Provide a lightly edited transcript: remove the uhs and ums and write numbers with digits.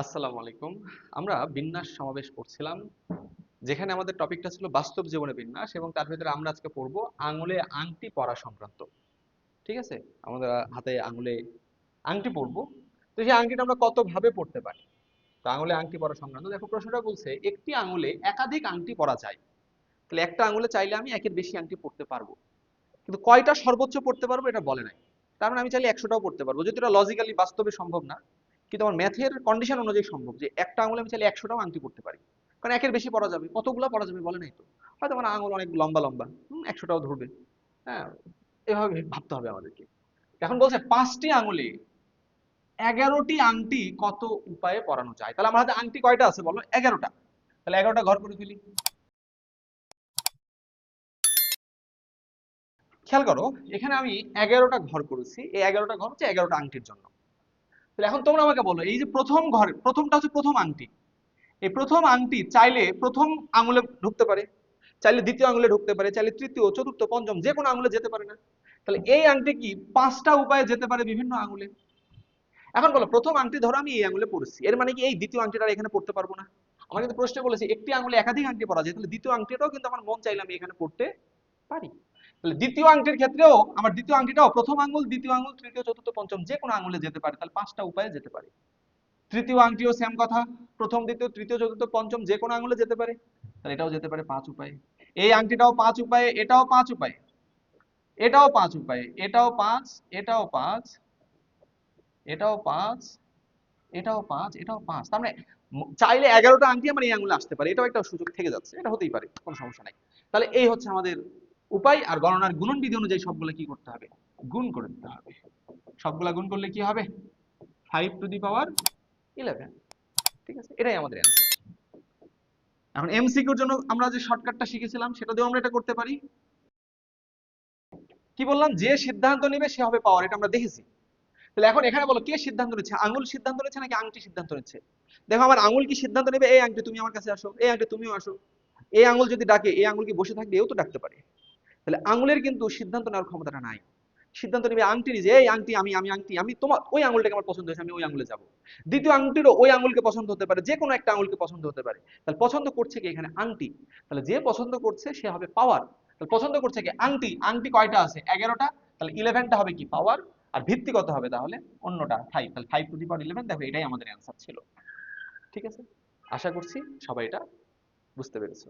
আসসালামু আলাইকুম। আমরা বিন্যাস সমাবেশ করছিলাম, যেখানে আমাদের টপিকটা ছিল বাস্তব জীবনে বিন্যাস, এবং তার ভিতরে আমরা আজকে পড়বো আঙুলে আংটি পরা সংক্রান্ত। ঠিক আছে? আমাদের হাতে আঙুলে আংটি পরবো। তো সেই আংটিটা আমরা কত ভাবে পড়তে পারি? তো আঙুলে আংটি পরা সংক্রান্ত দেখো, প্রশ্নটা বলছে একটি আঙুলে একাধিক আংটি পরা যায়। তাহলে একটা আঙুলে চাইলে আমি একের বেশি আংটি পরতে পারবো, কিন্তু কয়টা সর্বোচ্চ পড়তে পারবো এটা বলে নাই। তার মানে আমি চাইলে 100টাও পড়তে পারবো, যদি এটা লজিক্যালি বাস্তবে সম্ভব না, কিন্তু আমার ম্যাথের কন্ডিশন অনুযায়ী সম্ভব যে একটা আঙুলে আমি চাইলে 100টাও আংটি পড়তে পারি। কারণ একের বেশি পড়া যাবে, কতগুলো পড়া যাবে বলে নাই তো। হয়তো আমার আঙুল অনেক লম্বা লম্বা, 100টাও ধরবে। হ্যাঁ, এভাবে ভাবতে হবে আমাদেরকে। এখন বলছে 5টি আঙুলে 11টি আংটি কত উপায়ে পরানো যায়। তাহলে আমার হাতে আংটি কয়টা আছে বলো? 11টা। তাহলে 11টা ঘর করে ফেলি। খেয়াল করো, এখানে আমি 11টা ঘর করেছি। এই 11টা ঘর হচ্ছে 11টা আংটির জন্য। তাহলে এখন তোমরা আমাকে বলো, এই যে প্রথম ঘরে প্রথমটা হচ্ছে প্রথম আংটি, এই প্রথম আংটি চাইলে প্রথম আঙুলে ঢুকতে পারে, চাইলে দ্বিতীয় আঙুলে ঢুকতে পারে, চাইলে তৃতীয় চতুর্থ পঞ্চম যে কোনো আঙুলে যেতে পারে না? তাহলে এই আংটি কি 5টা উপায়ে যেতে পারে বিভিন্ন আঙুলে। এখন বলো, প্রথম আংটি ধরো আমি এই আঙুলে পড়েছি, এর মানে কি এই দ্বিতীয় আংটিটা আর এখানে পড়তে পারবো না? আমার কিন্তু প্রশ্নে বলেছে একটি আঙুলে একাধিক আংটি পরা যায়, তাহলে দ্বিতীয় আংটিটাও কিন্তু আমার মন চাইলে আমি এখানে পড়তে পারি। তাহলে দ্বিতীয় আংটির ক্ষেত্রেও আমার দ্বিতীয় আংটিটাও প্রথম আঙুল, দ্বিতীয় আঙুল, তৃতীয় চতুর্থ পঞ্চম যে কোনো আঙুলে যেতে পারে, তাহলে 5টা উপায়ে যেতে পারে। তৃতীয় আংটিও সেম কথা, প্রথম দ্বিতীয় তৃতীয় চতুর্থ পঞ্চম যে কোনো আঙুলে যেতে পারে, তাহলে এটাও যেতে পারে 5 উপায়ে। এই আংটিটাও 5 উপায়ে, এটাও 5 উপায়ে, এটাও 5 উপায়ে, এটাও 5, এটাও 5, এটাও 5, এটাও 5, এটাও 5। তার মানে চাইলে 11টা আংটি আমার এই আঙুলে আসতে পারে, এটাও একটা সুযোগ থেকে যাচ্ছে, এটা হতেই পারে, কোনো সমস্যা নাই। তাহলে এই হচ্ছে আমাদের উপায়। আর গণনার গুণন বিধি অনুযায়ী সবগুলো কি করতে হবে? গুণ করে দিতে হবে। সবগুলা গুণ করলে কি হবে? 5 টু দি পাওয়ার 11। ঠিক আছে, এটাই আমাদের অ্যান্সার। এখন এমসিকিউর জন্য আমরা যে শর্টকাটটা শিখেছিলাম সেটা দিয়েও আমরা এটা করতে পারি। কি বললাম? যে সিদ্ধান্ত নেবে সে হবে পাওয়ার, এটা আমরা দেখেছি। তাহলে এখন এখানে বলো, কে সিদ্ধান্ত নিচ্ছে? আঙুল সিদ্ধান্ত নিচ্ছে নাকি আংটি সিদ্ধান্ত নিচ্ছে? দেখো, আমার আঙুল কি সিদ্ধান্ত নেবে এই আংটি তুমি আমার কাছে আসো, এই আংটি তুমিও আসো। এই আঙুল যদি ডাকে, এই আঙুল কি বসে থাকবে? এও তো ডাকতে পারে। তাহলে আঙুলের কিন্তু সিদ্ধান্ত নেওয়ার ক্ষমতাটা নাই। সিদ্ধান্ত নেবে আংটি নিজে, এই আংটি আমি আংটি আমি তোমার ওই আঙুলটাকে আমার পছন্দ হয়েছে, আমি ওই আঙুলে যাব। দ্বিতীয় আংটিরও ওই আঙুলকে পছন্দ হতে পারে, যে কোনো একটা আঙুলকে পছন্দ হতে পারে। তাহলে পছন্দ করছে কি এখানে? আংটি। তাহলে যে পছন্দ করছে সে হবে পাওয়ার। তাহলে পছন্দ করছে কি? আংটি। আংটি কয়টা আছে? 11টা। তাহলে 11টা হবে কি? পাওয়ার। আর ভিত্তি কত হবে তাহলে? অন্যটা 5। তাহলে 5 টু দি পাওয়ার 11। দেখো, এটাই আমাদের অ্যান্সার ছিল। ঠিক আছে, আশা করছি সবাই এটা বুঝতে পেরেছো।